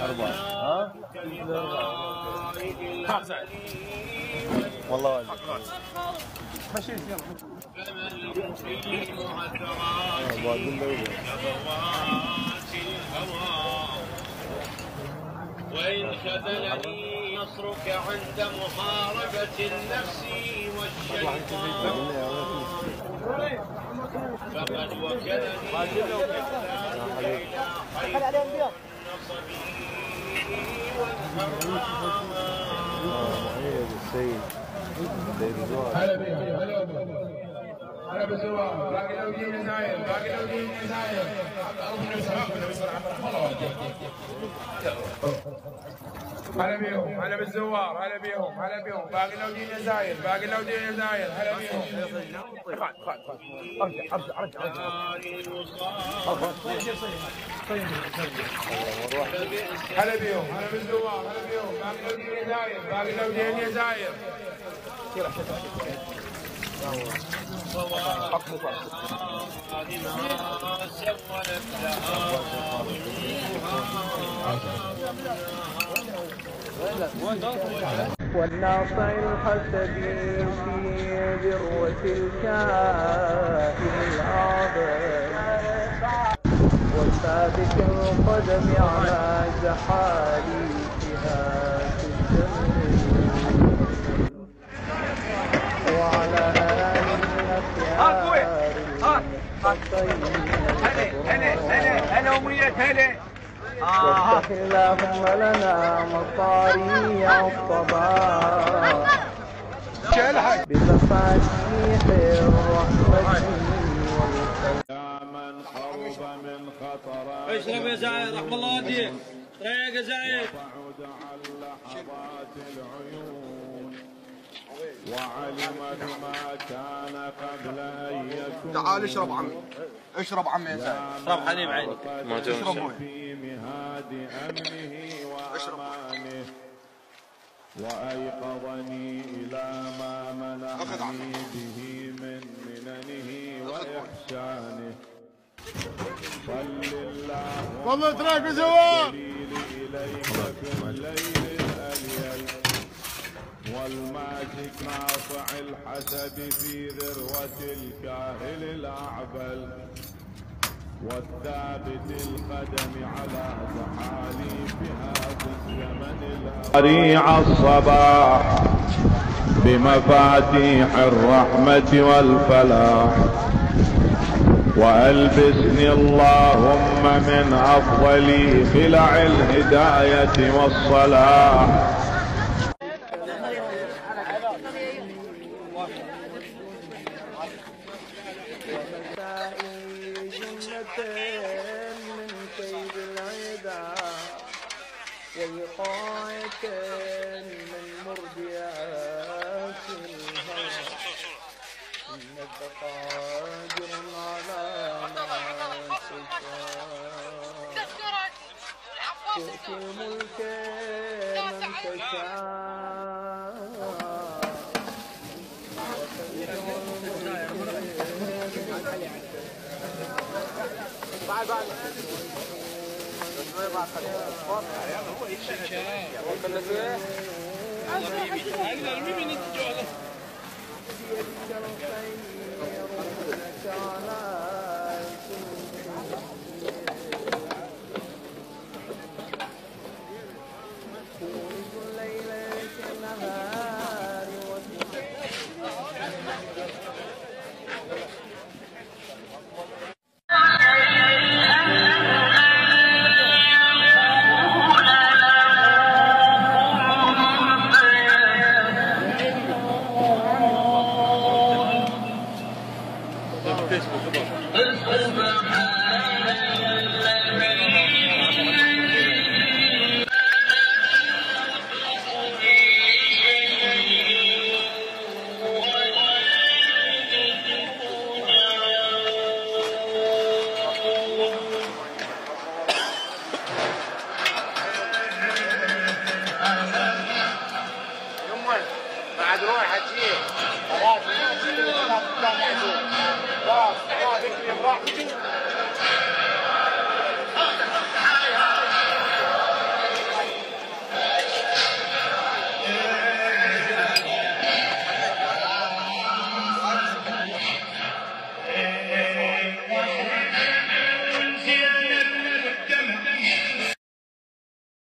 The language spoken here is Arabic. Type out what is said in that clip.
أربعة. ها؟ خمسة. والله ماشي يلا. وإن خذلني نصرك عند محاربة النفس والشيطان فقد وكلني إلى خير النصب هلا بالزوار باقي لو جينا زاير باقي لو جينا زاير هلا بيهم هلا بالزوار هلا بيهم هلا بيهم باقي لو جينا زاير باقي لو جينا زاير هلا بيهم ارجع هلا بيهم هلا بالزوار هلا بيهم باقي لو جينا زاير باقي لو جينا زاير والناصع الحسبي في ذروة الكائن الأعظم والثابت القدم على زحاليفها في الزمن وعلى آل الأخيار هلا أمنية هلا وافتح اللهم لنا مصاريع الصباح بمفاتيح الرحمة يا من خرب من خطرات اشرب يا زايد رحم الله والديك ريق يا زايد وبعد عن لحظات العيون وعلم بما كان قبل ان يكون. تعال اشرب عمي اشرب عمي يا زايد اشرب حليب عينك اشرب في مهاد امنه وامانه وايقظني الى ما منعني به من مننه واحسانه. صل اللهم والله تراك زوار اليك في الليل الاليل والماسك ناصع الحسب في ذروة الكاهل الأعبل والثابت القدم على زحاليفها في الزمن ريع الصباح بمفاتيح الرحمة والفلاح وألبسني اللهم من أفضل خلع الهداية والصلاح. من كيد العدا ووقاية من مرضيات الهوى إنك قادر على ما تشاء تؤتي الملك من تشاء بيدك الخير إنك على